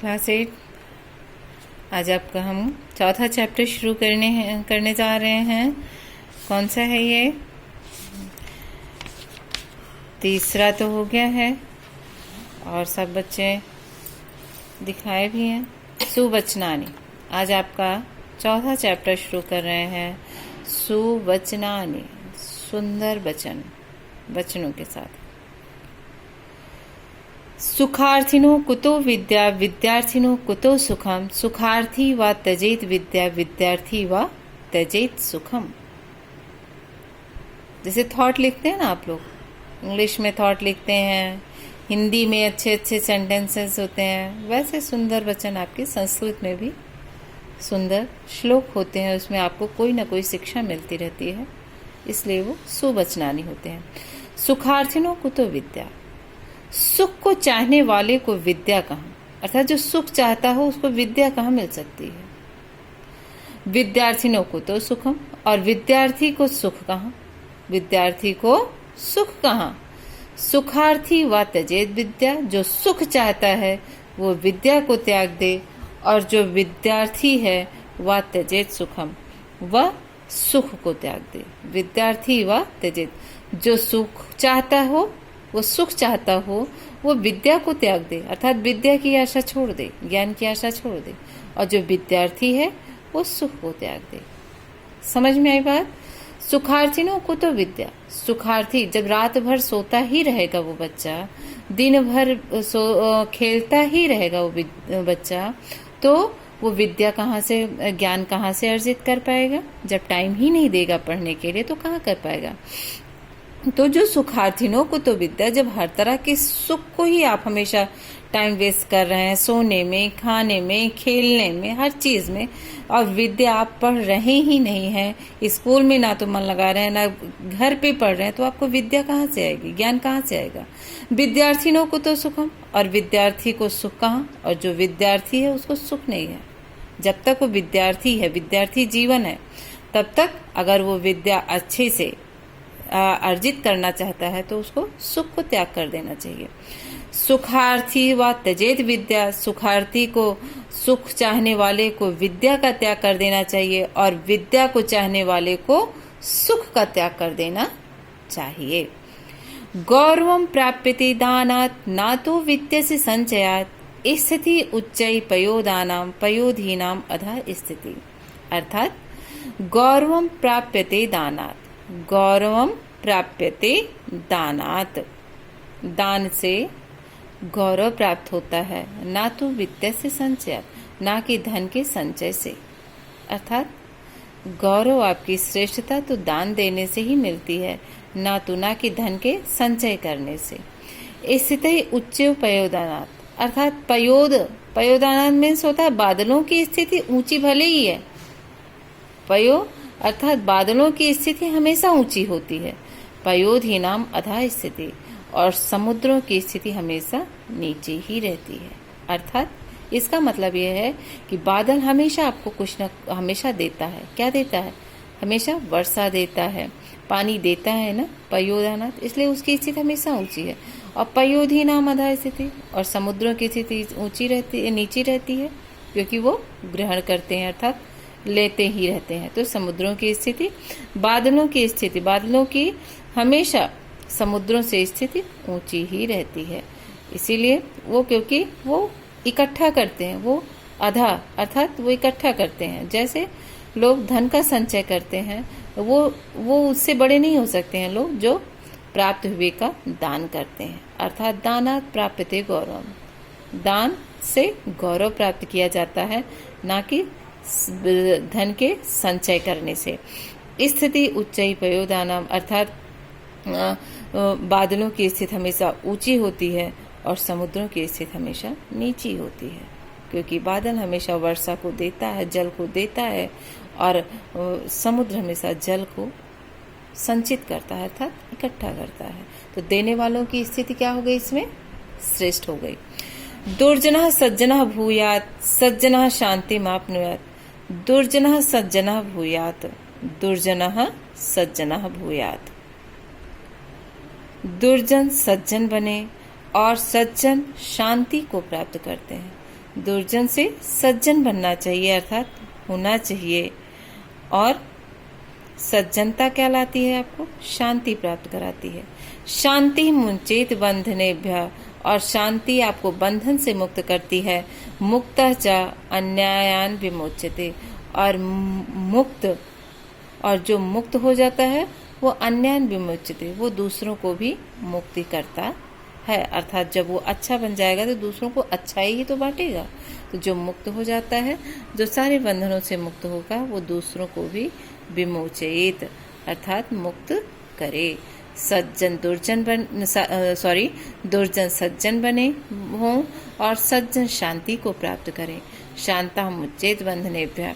Class 8। आज आपका हम चौथा चैप्टर शुरू करने जा रहे हैं। कौन सा है ये? तीसरा तो हो गया है और सब बच्चे दिखाए भी हैं। सुवचनानी। आज आपका चौथा चैप्टर शुरू कर रहे हैं। सुवचनानी, सुंदर वचन, वचनों के साथ। सुखार्थिनो कुतो विद्या, विद्यार्थिनो कुतो सुखम। सुखार्थी व त्यजेत विद्या, विद्यार्थी व त्यजेत सुखम। जैसे थॉट लिखते हैं ना आप लोग, इंग्लिश में थॉट लिखते हैं, हिंदी में अच्छे अच्छे सेंटेंसेस होते हैं, वैसे सुंदर वचन आपके संस्कृत में भी सुंदर श्लोक होते हैं। उसमें आपको कोई ना कोई शिक्षा मिलती रहती है, इसलिए वो सुवचनानी होते हैं। सुखार्थिनो कुतो विद्या, सुख को चाहने वाले को विद्या कहाँ, अर्थात जो सुख चाहता हो उसको विद्या कहाँ मिल सकती है। विद्यार्थिनों को तो सुखम, और विद्यार्थी को सुख कहाँ, विद्यार्थी को सुख कहाँ। सुखार्थी व त्यजेत विद्या, जो सुख चाहता है वो विद्या को त्याग दे, और जो विद्यार्थी है वह त्यजेत सुखम, वह सुख को त्याग दे। विद्यार्थी व त्यजेत, जो सुख चाहता हो, वो सुख चाहता हो, वो विद्या को त्याग दे, अर्थात विद्या की आशा छोड़ दे, ज्ञान की आशा छोड़ दे, और जो विद्यार्थी है वो सुख को त्याग दे। समझ में आई बात? सुखार्थिनों को तो विद्या, सुखार्थी जब रात भर सोता ही रहेगा वो बच्चा, दिन भर खेलता ही रहेगा वो बच्चा, तो वो विद्या कहाँ से, ज्ञान कहाँ से अर्जित कर पाएगा? जब टाइम ही नहीं देगा पढ़ने के लिए तो कहाँ कर पाएगा। तो जो सुखार्थिनों को तो विद्या, जब हर तरह के सुख को ही आप हमेशा टाइम वेस्ट कर रहे हैं, सोने में, खाने में, खेलने में, हर चीज में, और विद्या आप पढ़ रहे ही नहीं हैं, स्कूल में ना तो मन लगा रहे हैं ना घर पे पढ़ रहे हैं, तो आपको विद्या कहाँ से आएगी, ज्ञान कहाँ से आएगा। विद्यार्थियों को तो सुखम, और विद्यार्थी को सुख कहाँ, और जो विद्यार्थी है उसको सुख नहीं है। जब तक वो विद्यार्थी है, विद्यार्थी जीवन है, तब तक अगर वो विद्या अच्छे से अर्जित करना चाहता है तो उसको सुख को त्याग कर देना चाहिए। सुखार्थी व त्यजेत विद्या, सुखार्थी को, सुख चाहने वाले को विद्या का त्याग कर देना चाहिए, और विद्या को चाहने वाले को सुख का त्याग कर देना चाहिए। गौरवम प्राप्यते दानात् ना तो वित्त से संचयात्, स्थिति उच्चै पयोदानाम पयोधीनाम अधः स्थिति। अर्थात गौरवम प्राप्यते दानात्, गौरवम प्राप्यते दानात्, दान से गौरव प्राप्त होता है, ना तो वित्त से संचय, ना कि धन के संचय से। अर्थात गौरव, आपकी श्रेष्ठता तो दान देने से ही मिलती है, ना कि धन के संचय करने से। स्थिति उच्च पयोदानात्, अर्थात पयोदानात् मीन्स होता है बादलों की स्थिति ऊंची भले ही है, पयो अर्थात बादलों की स्थिति हमेशा ऊंची होती है, पयोधीनाम अधः स्थिति, और समुद्रों की स्थिति हमेशा नीचे ही रहती है। अर्थात इसका मतलब यह है कि बादल हमेशा आपको कुछ न हमेशा देता है। क्या देता है? हमेशा वर्षा देता है, पानी देता है ना, पयोदानात्, इसलिए उसकी स्थिति हमेशा ऊंची है। और पयोधीनाम अधः स्थिति, और समुद्रों की स्थिति ऊंची रहती है, नीची रहती है, क्योंकि वो ग्रहण करते हैं, अर्थात लेते ही रहते हैं। तो समुद्रों की स्थिति, बादलों की स्थिति, बादलों की हमेशा समुद्रों से स्थिति ऊंची ही रहती है। इसीलिए वो, क्योंकि वो इकट्ठा करते हैं, वो आधा अर्थात वो इकट्ठा करते हैं। जैसे लोग धन का संचय करते हैं, वो उससे बड़े नहीं हो सकते हैं लोग जो प्राप्त हुए का दान करते हैं। अर्थात दानात् प्राप्यते गौरवम, दान से गौरव प्राप्त किया जाता है, ना कि धन के संचय करने से। स्थिति उच्चै पयोदानाम, अर्थात बादलों की स्थिति हमेशा ऊंची होती है और समुद्रों की स्थिति हमेशा नीची होती है, क्योंकि बादल हमेशा वर्षा को देता है, जल को देता है, और समुद्र हमेशा जल को संचित करता है, अर्थात इकट्ठा करता है। तो देने वालों की स्थिति क्या हो गई? इसमें श्रेष्ठ हो गई। दुर्जनः सज्जनः भूयात्, सज्जनः शान्तिमाप्नुयात्, दुर्जनः सज्जनः भूयात्, दुर्जनः सज्जनः भूयात्। दुर्जन सज्जन बने और सज्जन शांति को प्राप्त करते हैं। दुर्जन से सज्जन बनना चाहिए, अर्थात होना चाहिए। और सज्जनता क्या लाती है? आपको शांति प्राप्त कराती है। शांति मुंचेत बंधनेभ्यः, और शांति आपको बंधन से मुक्त करती है। मुक्तः च अन्यायान विमोच्यते, और मुक्त, और जो मुक्त हो जाता है वो अन्यान विमोच्यते, वो दूसरों को भी मुक्ति करता है। अर्थात जब वो अच्छा बन जाएगा तो दूसरों को अच्छाई ही तो बांटेगा। तो जो मुक्त हो जाता है, जो सारे बंधनों से मुक्त होगा, वो दूसरों को भी विमोचयेत, अर्थात मुक्त करे। सज्जन दुर्जन दुर्जन सज्जन बने हों और सज्जन शांति को प्राप्त करें। शांता मुच्चेत बंधनेभ्यः,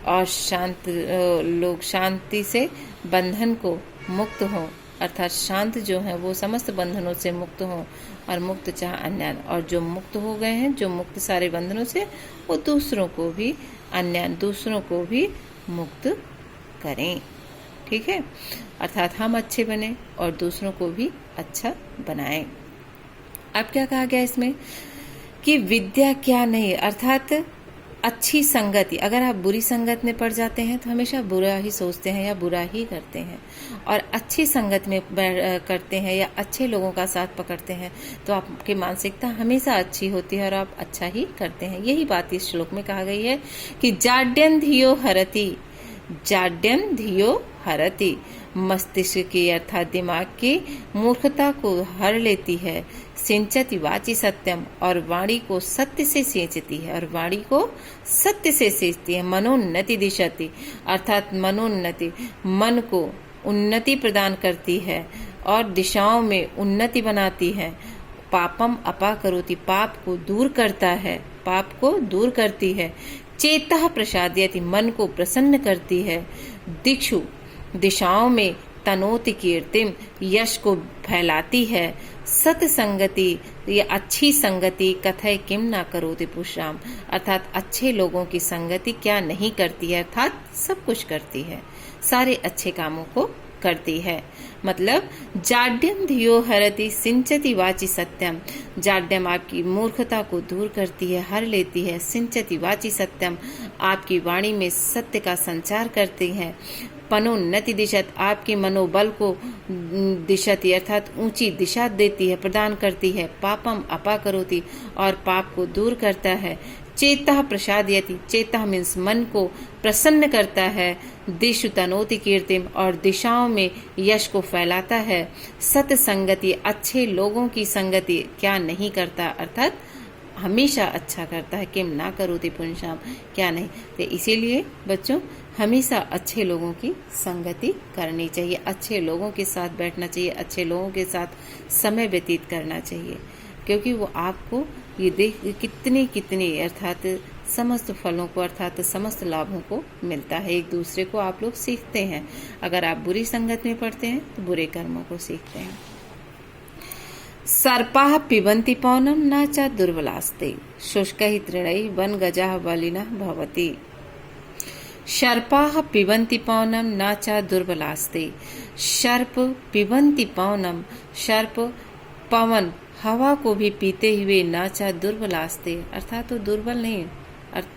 और शांत लोग शांति से बंधन को मुक्त हों, अर्थात शांत जो है वो समस्त बंधनों से मुक्त हों। और मुक्त चाह अन्यान, और जो मुक्त हो गए हैं, जो मुक्त सारे बंधनों से, वो दूसरों को भी अन्यान, दूसरों को भी मुक्त करें। ठीक है, अर्थात हम अच्छे बने और दूसरों को भी अच्छा बनाएं। अब क्या कहा गया इसमें कि विद्या क्या नहीं, अर्थात अच्छी संगति। अगर आप बुरी संगत में पड़ जाते हैं तो हमेशा बुरा ही सोचते हैं या बुरा ही करते हैं, और अच्छी संगत में करते हैं या अच्छे लोगों का साथ पकड़ते हैं तो आपकी मानसिकता हमेशा अच्छी होती है और आप अच्छा ही करते हैं। यही बात इस श्लोक में कहा गई है कि जाड्यन धियो हरति, जाड्यन धियो हरति, मस्तिष्क की अर्थात दिमाग की मूर्खता को हर लेती है। सिंचति वाची सत्यम, और वाणी को सत्य से सींचती है, और वाणी को सत्य से सींचती है। मनोन्नति दिशति, अर्थात मनोन्नति, मन को उन्नति प्रदान करती है और दिशाओं में उन्नति बनाती है। पापम अपाकरोति, पाप को दूर करता है, पाप को दूर करती है। चेतः प्रसादयति, मन को प्रसन्न करती है। दिक्षु, दिशाओं में तनोति कीर्तिम, यश को फैलाती है। सत्संगति, ये अच्छी संगति, कथय किम ना करोति पुष्राम, अर्थात अच्छे लोगों की संगति क्या नहीं करती है, अर्थात सब कुछ करती है, सारे अच्छे कामों को करती है। मतलब जाड्यम धियो हरति सिंचति वाची सत्यम, जाड्यम आपकी मूर्खता को दूर करती है, हर लेती है। सिंचति वाची सत्यम, आपकी वाणी में सत्य का संचार करती है। पनोन्नति दिशत, आपकी मनोबल को दिशति अर्थात ऊंची दिशा देती है, प्रदान करती है। पापम अपाकरोति, और पाप को दूर करता है। चेतः प्रसादयति, चेतः मीन्स मन को प्रसन्न करता है। दिशु तनोति कीर्तिम, और दिशाओं में यश को फैलाता है। सत्संगति, अच्छे लोगों की संगति क्या नहीं करता, अर्थात हमेशा अच्छा करता है। किम ना करोति पुंसाम, क्या नहीं। तो इसीलिए बच्चों हमेशा अच्छे लोगों की संगति करनी चाहिए, अच्छे लोगों के साथ बैठना चाहिए, अच्छे लोगों के साथ समय व्यतीत करना चाहिए, क्योंकि वो आपको ये देख कितनी अर्थात समस्त फलों को अर्थात समस्त लाभों को मिलता है। एक दूसरे को आप लोग सीखते हैं। अगर आप बुरी संगत में पड़ते हैं तो बुरे कर्मों को सीखते हैं। सर्पाः पिबन्ति पौनम न च दुर्बलास्ते, शुष्कैः तृणैः वन गजाः बलिनः भवति। सर्पाः पिबन्ति पौनम न च दुर्बलास्ते, सर्प पिबन्ति पौनम, सर्प पवन हवा को भी पीते हुए न च दुर्बलास्ते, अर्थात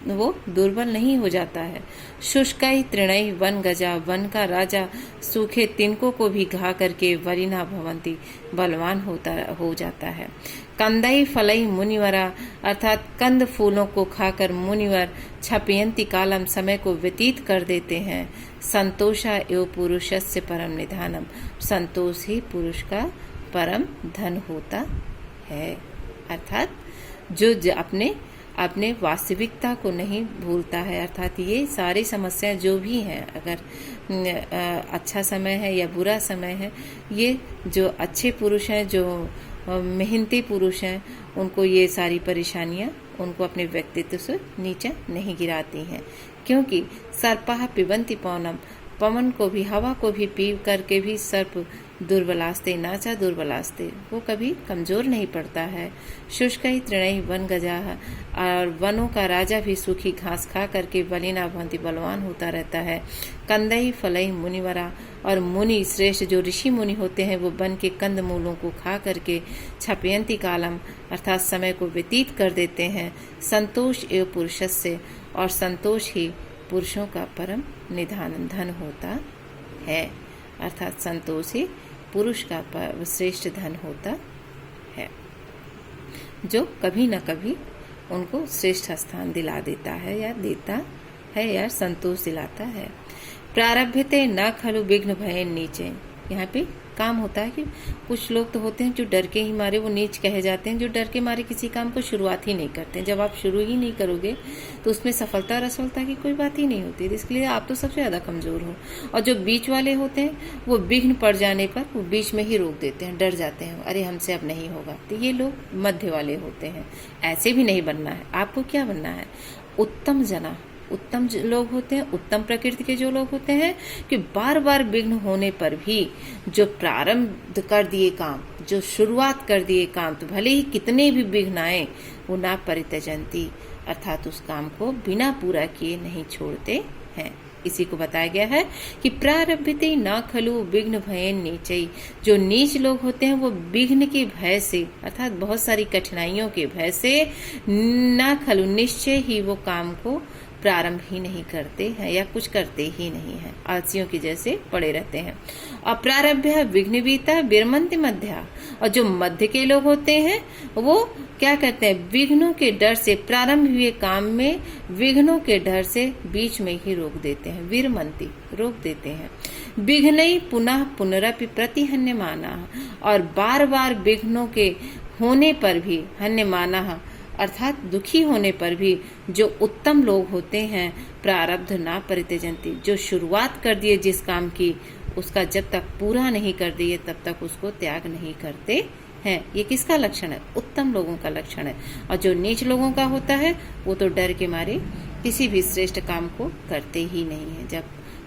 वो दुर्बल नहीं हो जाता है। शुष्कैः तृणैः वन गजा, वन का राजा सूखे तिनकों को भी घा करके वरिना भवंती, बलवान हो जाता है। कंदैः फलैः मुनिवरा, अर्थात कंद फूलों को खाकर मुनिवर क्षपयन्ति कालम, समय को व्यतीत कर देते हैं। संतोषा एव पुरुषस्य परम निधानम, संतोष ही पुरुष का परम धन होता है। अर्थात जो अपने वास्तविकता को नहीं भूलता है, अर्थात ये सारी समस्याएं जो भी हैं, अगर अच्छा समय है या बुरा समय है, ये जो अच्छे पुरुष हैं, जो मेहनती पुरुष हैं, उनको ये सारी परेशानियां उनको अपने व्यक्तित्व से नीचे नहीं गिराती हैं, क्योंकि सर्पाः पिबन्ति पौनम, पवन को भी हवा को भी पी करके भी सर्प दुर्बलास्ते नाचा दुर्बलास्ते, वो कभी कमजोर नहीं पड़ता है। शुष्कई तृणई वन गजाः, और वनों का राजा भी सूखी घास खा करके बलिना भवन्ति, बलवान होता रहता है। कंदई फलई मुनिवरा, और मुनि श्रेष्ठ जो ऋषि मुनि होते हैं वो वन के कंद मूलों को खा करके क्षपयन्ति कालम अर्थात समय को व्यतीत कर देते हैं। संतोष एवं पुरुषस्य, और संतोष ही पुरुषों का परम निधान धन होता है, अर्थात संतोष ही पुरुष का श्रेष्ठ धन होता है, जो कभी न कभी उनको श्रेष्ठ स्थान दिला देता है या संतोष दिलाता है। प्रारभ्यते न खलु विघ्न भय नीचे, यहाँ पे काम होता है कि कुछ लोग तो होते हैं जो डर के ही मारे वो नीच कहे जाते हैं, जो डर के मारे किसी काम को शुरुआत ही नहीं करते हैं। जब आप शुरू ही नहीं करोगे तो उसमें सफलता और असफलता की कोई बात ही नहीं होती, इसके लिए आप तो सबसे ज्यादा कमजोर हो। और जो बीच वाले होते हैं वो विघ्न पड़ जाने पर वो बीच में ही रोक देते हैं, डर जाते हैं, अरे हमसे अब नहीं होगा। तो ये लोग मध्य वाले होते हैं, ऐसे भी नहीं बनना है। आपको क्या बनना है? उत्तम जना, उत्तम लोग होते हैं, उत्तम प्रकृति के जो लोग होते हैं कि बार बार विघ्न होने पर भी जो प्रारंभ कर दिए काम, जो शुरुआत कर दिए काम, तो भले ही कितने भी विघ्न आए वो ना परित्यजन्ति, अर्थात उस काम को बिना पूरा किए नहीं छोड़ते हैं। इसी को बताया गया है कि प्रारब्धते न खलु विघ्न भयेन नीचई, जो नीच लोग होते हैं वो विघ्न के भय से अर्थात बहुत सारी कठिनाइयों के भय से न खलु निश्चय ही वो काम को प्रारंभ ही नहीं करते हैं या कुछ करते ही नहीं है, आलसियों की जैसे पड़े रहते हैं। अप्रारभ्य विघ्नवीता विरमन्ति मध्या, और जो मध्य के लोग होते हैं वो क्या करते हैं? विघ्नों के डर से प्रारंभ हुए काम में विघ्नों के डर से बीच में ही रोक देते हैं, विरमन्ति रोक देते हैं। विघ्नई पुनः पुनरपि प्रतिहन्यमाना, और बार बार विघ्नों के होने पर भी हन्यमाना अर्थात दुखी होने पर भी जो उत्तम लोग होते हैं प्रारब्ध ना परित्यजन्ति, जो शुरुआत कर दिए जिस काम की उसका जब तक पूरा नहीं कर दिए तब तक उसको त्याग नहीं करते हैं। ये किसका लक्षण है? उत्तम लोगों का लक्षण है। और जो नीच लोगों का होता है वो तो डर के मारे किसी भी श्रेष्ठ काम को करते ही नहीं है। जब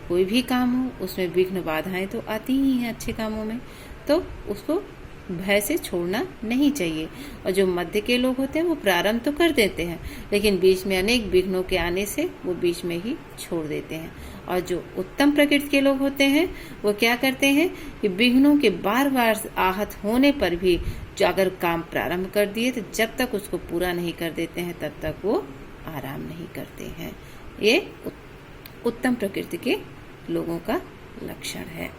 कोई भी काम हो उसमें विघ्न बाधाएं तो आती ही हैं अच्छे कामों में, तो उसको भय से छोड़ना नहीं चाहिए। और जो मध्य के लोग होते हैं वो प्रारंभ तो कर देते हैं लेकिन बीच में अनेक विघ्नों के आने से वो बीच में ही छोड़ देते हैं। और जो उत्तम प्रकृति के लोग होते हैं वो क्या करते हैं कि विघ्नों के बार बार आहत होने पर भी जो अगर काम प्रारंभ कर दिए तो जब तक उसको पूरा नहीं कर देते हैं तब तक वो आराम नहीं करते हैं। ये उत्तम प्रकृति के लोगों का लक्षण है।